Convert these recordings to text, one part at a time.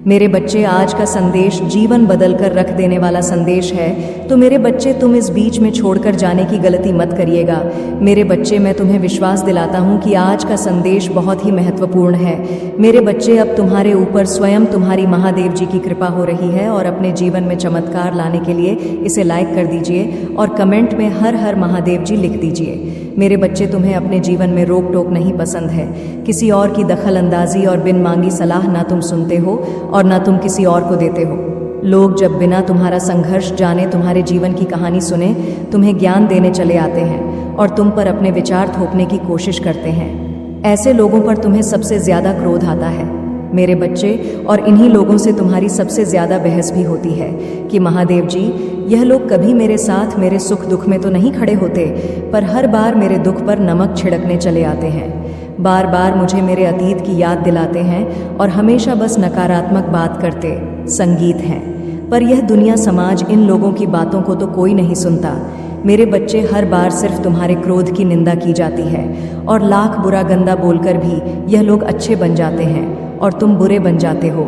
मेरे बच्चे, आज का संदेश जीवन बदल कर रख देने वाला संदेश है। तो मेरे बच्चे, तुम इस बीच में छोड़कर जाने की गलती मत करिएगा। मेरे बच्चे, मैं तुम्हें विश्वास दिलाता हूँ कि आज का संदेश बहुत ही महत्वपूर्ण है। मेरे बच्चे, अब तुम्हारे ऊपर स्वयं तुम्हारी महादेव जी की कृपा हो रही है और अपने जीवन में चमत्कार लाने के लिए इसे लाइक कर दीजिए और कमेंट में हर हर महादेव जी लिख दीजिए। मेरे बच्चे, तुम्हें अपने जीवन में रोक टोक नहीं पसंद है। किसी और की दखल अंदाजी और बिन मांगी सलाह ना तुम सुनते हो और ना तुम किसी और को देते हो। लोग जब बिना तुम्हारा संघर्ष जाने तुम्हारे जीवन की कहानी सुने, तुम्हें ज्ञान देने चले आते हैं और तुम पर अपने विचार थोपने की कोशिश करते हैं। ऐसे लोगों पर तुम्हें सबसे ज्यादा क्रोध आता है मेरे बच्चे, और इन्हीं लोगों से तुम्हारी सबसे ज्यादा बहस भी होती है कि महादेव जी, यह लोग कभी मेरे साथ मेरे सुख दुख में तो नहीं खड़े होते, पर हर बार मेरे दुख पर नमक छिड़कने चले आते हैं। बार बार मुझे मेरे अतीत की याद दिलाते हैं और हमेशा बस नकारात्मक बात करते संगीत हैं। पर यह दुनिया समाज इन लोगों की बातों को तो कोई नहीं सुनता। मेरे बच्चे, हर बार सिर्फ तुम्हारे क्रोध की निंदा की जाती है और लाख बुरा गंदा बोलकर भी यह लोग अच्छे बन जाते हैं और तुम बुरे बन जाते हो।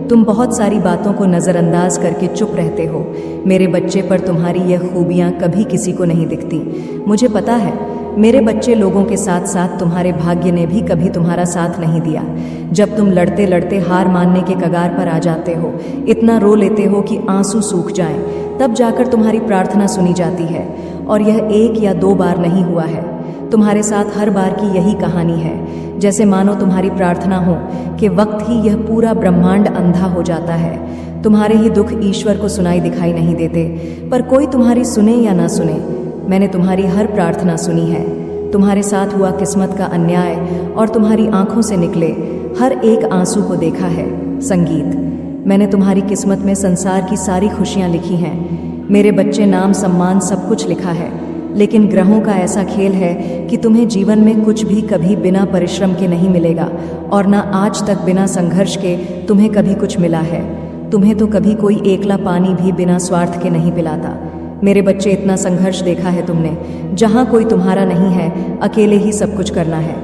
तुम बहुत सारी बातों को नज़रअंदाज करके चुप रहते हो। मेरे बच्चे, पर तुम्हारी यह खूबियाँ कभी किसी को नहीं दिखती। मुझे पता है मेरे बच्चे, लोगों के साथ साथ तुम्हारे भाग्य ने भी कभी तुम्हारा साथ नहीं दिया। जब तुम लड़ते लड़ते हार मानने के कगार पर आ जाते हो, इतना रो लेते हो कि आंसू सूख जाएं, तब जाकर तुम्हारी प्रार्थना सुनी जाती है। और यह एक या दो बार नहीं हुआ है, तुम्हारे साथ हर बार की यही कहानी है। जैसे मानो तुम्हारी प्रार्थना हो कि वक्त ही यह पूरा ब्रह्मांड अंधा हो जाता है। तुम्हारे ही दुख ईश्वर को सुनाई दिखाई नहीं देते, पर कोई तुम्हारी सुने या ना सुने, मैंने तुम्हारी हर प्रार्थना सुनी है। तुम्हारे साथ हुआ किस्मत का अन्याय और तुम्हारी आंखों से निकले हर एक आंसू को देखा है संगीत। मैंने तुम्हारी किस्मत में संसार की सारी खुशियां लिखी हैं मेरे बच्चे, नाम सम्मान सब कुछ लिखा है। लेकिन ग्रहों का ऐसा खेल है कि तुम्हें जीवन में कुछ भी कभी बिना परिश्रम के नहीं मिलेगा, और ना आज तक बिना संघर्ष के तुम्हें कभी कुछ मिला है। तुम्हें तो कभी कोई एकला पानी भी बिना स्वार्थ के नहीं पिलाता। मेरे बच्चे, इतना संघर्ष देखा है तुमने, जहाँ कोई तुम्हारा नहीं है, अकेले ही सब कुछ करना है।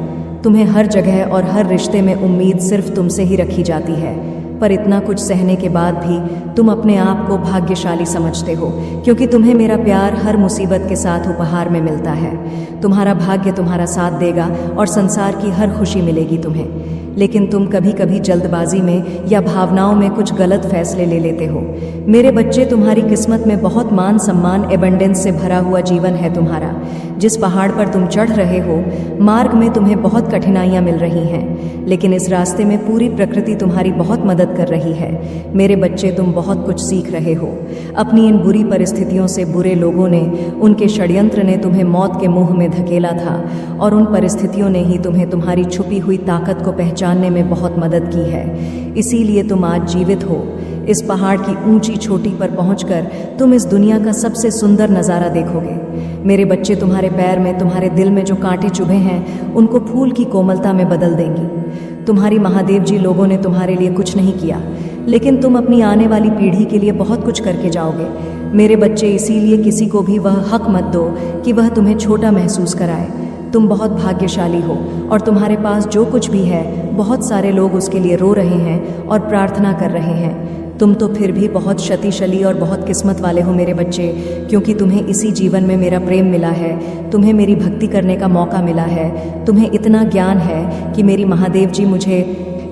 तुम्हें हर जगह और हर रिश्ते में उम्मीद सिर्फ तुमसे ही रखी जाती है। पर इतना कुछ सहने के बाद भी तुम अपने आप को भाग्यशाली समझते हो, क्योंकि तुम्हें मेरा प्यार हर मुसीबत के साथ उपहार में मिलता है। तुम्हारा भाग्य तुम्हारा साथ देगा और संसार की हर खुशी मिलेगी तुम्हें। लेकिन तुम कभी कभी जल्दबाजी में या भावनाओं में कुछ गलत फैसले ले लेते हो। मेरे बच्चे, तुम्हारी किस्मत में बहुत मान सम्मान एबंडेंस से भरा हुआ जीवन है तुम्हारा। जिस पहाड़ पर तुम चढ़ रहे हो, मार्ग में तुम्हें बहुत कठिनाइयां मिल रही हैं, लेकिन इस रास्ते में पूरी प्रकृति तुम्हारी बहुत मदद कर रही है। मेरे बच्चे, तुम बहुत कुछ सीख रहे हो। अपनी इन बुरी परिस्थितियों से बुरे लोगों ने, उनके षड्यंत्र ने तुम्हें मौत के मुंह में धकेला था, और उन परिस्थितियों ने ही तुम्हें तुम्हारी छुपी हुई ताकत को पहचानने में बहुत मदद की है। इसीलिए तुम आज जीवित हो। इस पहाड़ की ऊंची चोटी पर पहुंचकर तुम इस दुनिया का सबसे सुंदर नज़ारा देखोगे। मेरे बच्चे, तुम्हारे पैर में, तुम्हारे दिल में जो कांटे चुभे हैं, उनको फूल की कोमलता में बदल देंगी। तुम्हारी महादेव जी लोगों ने तुम्हारे लिए कुछ नहीं किया, लेकिन तुम अपनी आने वाली पीढ़ी के लिए बहुत कुछ करके जाओगे। मेरे बच्चे, इसीलिए किसी को भी वह हक मत दो कि वह तुम्हें छोटा महसूस कराए। तुम बहुत भाग्यशाली हो और तुम्हारे पास जो कुछ भी है, बहुत सारे लोग उसके लिए रो रहे हैं और प्रार्थना कर रहे हैं। तुम तो फिर भी बहुत शक्तिशाली और बहुत किस्मत वाले हो मेरे बच्चे, क्योंकि तुम्हें इसी जीवन में मेरा प्रेम मिला है, तुम्हें मेरी भक्ति करने का मौका मिला है। तुम्हें इतना ज्ञान है कि मेरी महादेव जी मुझे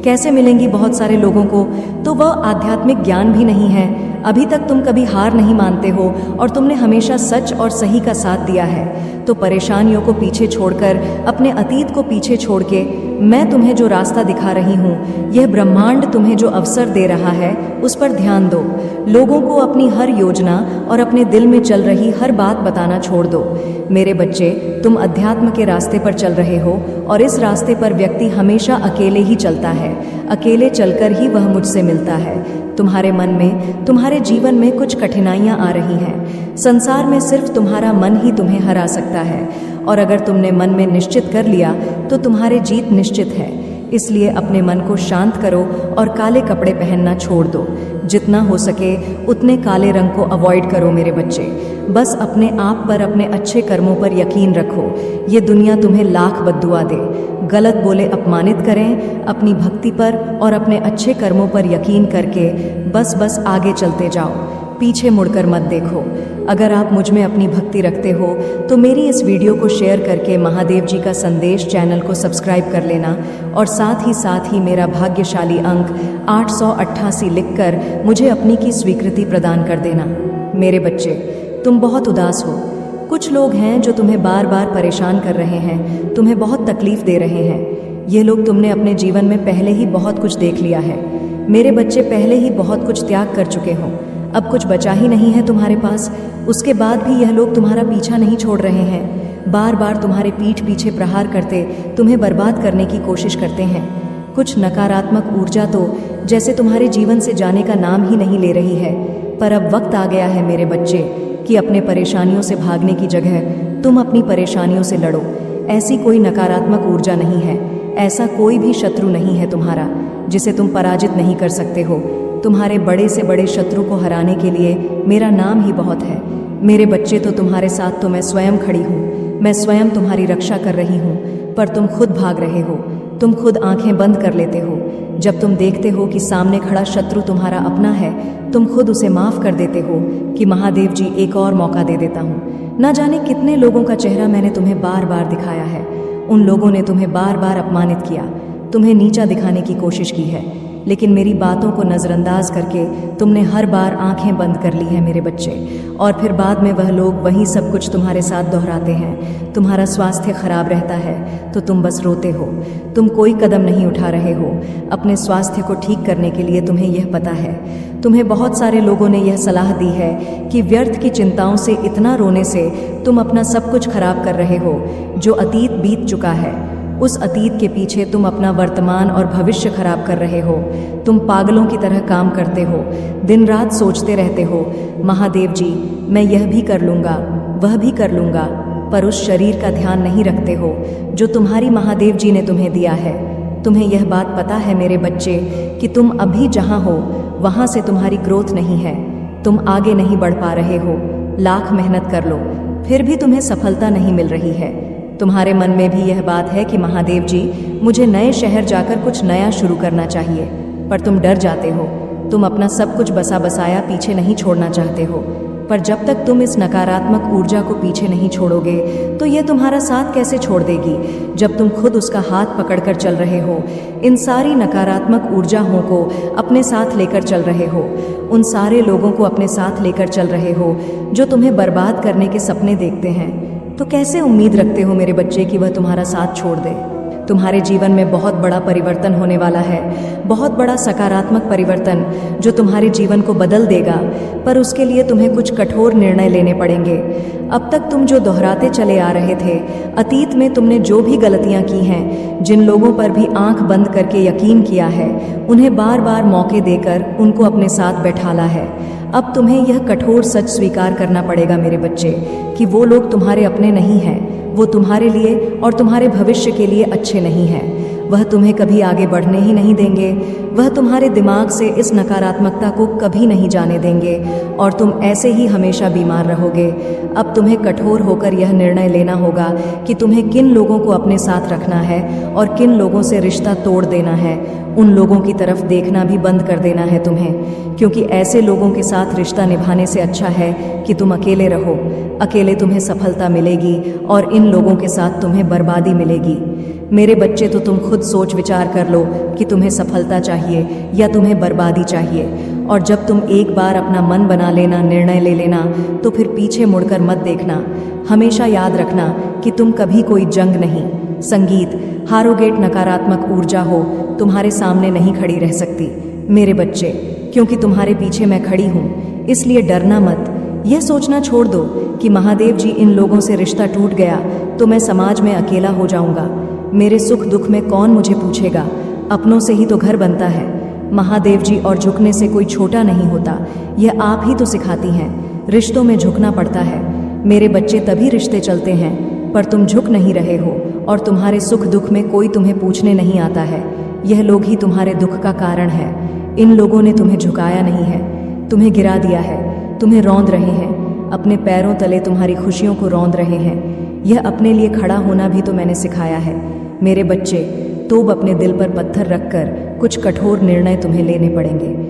कैसे मिलेंगी बहुत सारे लोगों को, तो वह आध्यात्मिक ज्ञान भी नहीं है। अभी तक तुम कभी हार नहीं मानते हो और तुमने हमेशा सच और सही का साथ दिया है। तो परेशानियों को पीछे छोड़कर, अपने अतीत को पीछे छोड़ के, मैं तुम्हें जो रास्ता दिखा रही हूँ, यह ब्रह्मांड तुम्हें जो अवसर दे रहा है, उस पर ध्यान दो। लोगों को अपनी हर योजना और अपने दिल में चल रही हर बात बताना छोड़ दो। मेरे बच्चे, तुम अध्यात्म के रास्ते पर चल रहे हो, और इस रास्ते पर व्यक्ति हमेशा अकेले ही चलता है। अकेले चलकर ही वह मुझसे मिलता है। तुम्हारे मन में, तुम्हारे जीवन में कुछ कठिनाइयां आ रही हैं। संसार में सिर्फ तुम्हारा मन ही तुम्हें हरा सकता है, और अगर तुमने मन में निश्चित कर लिया तो तुम्हारी जीत निश्चित है। इसलिए अपने मन को शांत करो और काले कपड़े पहनना छोड़ दो। जितना हो सके उतने काले रंग को अवॉइड करो मेरे बच्चे। बस अपने आप पर, अपने अच्छे कर्मों पर यकीन रखो। ये दुनिया तुम्हें लाख बद्दुआ दे, गलत बोले अपमानित करें, अपनी भक्ति पर और अपने अच्छे कर्मों पर यकीन करके बस आगे चलते जाओ, पीछे मुड़कर मत देखो। अगर आप मुझ में अपनी भक्ति रखते हो तो मेरी इस वीडियो को शेयर करके महादेव जी का संदेश चैनल को सब्सक्राइब कर लेना और साथ ही मेरा भाग्यशाली अंक 888 लिखकर मुझे अपनी की स्वीकृति प्रदान कर देना। मेरे बच्चे, तुम बहुत उदास हो। कुछ लोग हैं जो तुम्हें बार बार परेशान कर रहे हैं, तुम्हें बहुत तकलीफ दे रहे हैं। ये लोग तुमने अपने जीवन में पहले ही बहुत कुछ देख लिया है। मेरे बच्चे, पहले ही बहुत कुछ त्याग कर चुके हो, अब कुछ बचा ही नहीं है तुम्हारे पास। उसके बाद भी यह लोग तुम्हारा पीछा नहीं छोड़ रहे हैं, बार बार तुम्हारे पीठ पीछे प्रहार करते तुम्हें बर्बाद करने की कोशिश करते हैं। कुछ नकारात्मक ऊर्जा तो जैसे तुम्हारे जीवन से जाने का नाम ही नहीं ले रही है। पर अब वक्त आ गया है मेरे बच्चे कि अपने परेशानियों से भागने की जगह तुम अपनी परेशानियों से लड़ो। ऐसी कोई नकारात्मक ऊर्जा नहीं है, ऐसा कोई भी शत्रु नहीं है तुम्हारा जिसे तुम पराजित नहीं कर सकते हो। तुम्हारे बड़े से बड़े शत्रु को हराने के लिए मेरा नाम ही बहुत है। मेरे बच्चे, तो तुम्हारे साथ तो मैं स्वयं खड़ी हूँ, मैं स्वयं तुम्हारी रक्षा कर रही हूँ, पर तुम खुद भाग रहे हो। तुम खुद आंखें बंद कर लेते हो। जब तुम देखते हो कि सामने खड़ा शत्रु तुम्हारा अपना है, तुम खुद उसे माफ कर देते हो कि महादेव जी एक और मौका दे देता हूँ। ना जाने कितने लोगों का चेहरा मैंने तुम्हें बार बार दिखाया है। उन लोगों ने तुम्हें बार बार अपमानित किया, तुम्हें नीचा दिखाने की कोशिश की है, लेकिन मेरी बातों को नज़रअंदाज करके तुमने हर बार आंखें बंद कर ली है मेरे बच्चे। और फिर बाद में वह लोग वही सब कुछ तुम्हारे साथ दोहराते हैं। तुम्हारा स्वास्थ्य खराब रहता है तो तुम बस रोते हो, तुम कोई कदम नहीं उठा रहे हो अपने स्वास्थ्य को ठीक करने के लिए। तुम्हें यह पता है, तुम्हें बहुत सारे लोगों ने यह सलाह दी है कि व्यर्थ की चिंताओं से इतना रोने से तुम अपना सब कुछ खराब कर रहे हो। जो अतीत बीत चुका है, उस अतीत के पीछे तुम अपना वर्तमान और भविष्य खराब कर रहे हो। तुम पागलों की तरह काम करते हो, दिन रात सोचते रहते हो, महादेव जी मैं यह भी कर लूँगा, वह भी कर लूँगा, पर उस शरीर का ध्यान नहीं रखते हो जो तुम्हारी महादेव जी ने तुम्हें दिया है। तुम्हें यह बात पता है मेरे बच्चे कि तुम अभी जहाँ हो वहाँ से तुम्हारी ग्रोथ नहीं है, तुम आगे नहीं बढ़ पा रहे हो। लाख मेहनत कर लो फिर भी तुम्हें सफलता नहीं मिल रही है। तुम्हारे मन में भी यह बात है कि महादेव जी मुझे नए शहर जाकर कुछ नया शुरू करना चाहिए, पर तुम डर जाते हो। तुम अपना सब कुछ बसा बसाया पीछे नहीं छोड़ना चाहते हो। पर जब तक तुम इस नकारात्मक ऊर्जा को पीछे नहीं छोड़ोगे तो यह तुम्हारा साथ कैसे छोड़ देगी, जब तुम खुद उसका हाथ पकड़कर चल रहे हो। इन सारी नकारात्मक ऊर्जाओं को अपने साथ लेकर चल रहे हो, उन सारे लोगों को अपने साथ लेकर चल रहे हो जो तुम्हें बर्बाद करने के सपने देखते हैं। तो कैसे उम्मीद रखते हो मेरे बच्चे कि वह तुम्हारा साथ छोड़ दे। तुम्हारे जीवन में बहुत बड़ा परिवर्तन होने वाला है, बहुत बड़ा सकारात्मक परिवर्तन जो तुम्हारे जीवन को बदल देगा, पर उसके लिए तुम्हें कुछ कठोर निर्णय लेने पड़ेंगे। अब तक तुम जो दोहराते चले आ रहे थे, अतीत में तुमने जो भी गलतियां की हैं, जिन लोगों पर भी आंख बंद करके यकीन किया है, उन्हें बार बार मौके देकर उनको अपने साथ बैठाला है। अब तुम्हें यह कठोर सच स्वीकार करना पड़ेगा मेरे बच्चे कि वो लोग तुम्हारे अपने नहीं हैं, वो तुम्हारे लिए और तुम्हारे भविष्य के लिए अच्छे नहीं हैं। वह तुम्हें कभी आगे बढ़ने ही नहीं देंगे, वह तुम्हारे दिमाग से इस नकारात्मकता को कभी नहीं जाने देंगे और तुम ऐसे ही हमेशा बीमार रहोगे। अब तुम्हें कठोर होकर यह निर्णय लेना होगा कि तुम्हें किन लोगों को अपने साथ रखना है और किन लोगों से रिश्ता तोड़ देना है। उन लोगों की तरफ देखना भी बंद कर देना है तुम्हें, क्योंकि ऐसे लोगों के साथ रिश्ता निभाने से अच्छा है कि तुम अकेले रहो। अकेले तुम्हें सफलता मिलेगी और इन लोगों के साथ तुम्हें बर्बादी मिलेगी। मेरे बच्चे, तो तुम खुद सोच विचार कर लो कि तुम्हें सफलता चाहिए या तुम्हें बर्बादी चाहिए। और जब तुम एक बार अपना मन बना लेना, निर्णय ले लेना, तो फिर पीछे मुड़कर मत देखना। हमेशा याद रखना कि तुम कभी कोई जंग नहीं, संगीत, हारोगेट नकारात्मक ऊर्जा हो तुम्हारे सामने नहीं खड़ी रह सकती मेरे बच्चे, क्योंकि तुम्हारे पीछे मैं खड़ी हूँ। इसलिए डरना मत। यह सोचना छोड़ दो कि महादेव जी इन लोगों से रिश्ता टूट गया तो मैं समाज में अकेला हो जाऊंगा। मेरे सुख दुख में कौन मुझे पूछेगा, अपनों से ही तो घर बनता है। महादेव जी और झुकने से कोई छोटा नहीं होता, यह आप ही तो सिखाती हैं। रिश्तों में झुकना पड़ता है मेरे बच्चे, तभी रिश्ते चलते हैं। पर तुम झुक नहीं रहे हो और तुम्हारे सुख दुख में कोई तुम्हें पूछने नहीं आता है। यह लोग ही तुम्हारे दुख का कारण है। इन लोगों ने तुम्हें झुकाया नहीं है, तुम्हें गिरा दिया है, तुम्हें रौंद रहे हैं, अपने पैरों तले तुम्हारी खुशियों को रौंद रहे हैं। यह अपने लिए खड़ा होना भी तो मैंने सिखाया है। मेरे बच्चे, तो अब अपने दिल पर पत्थर रखकर कुछ कठोर निर्णय तुम्हें लेने पड़ेंगे।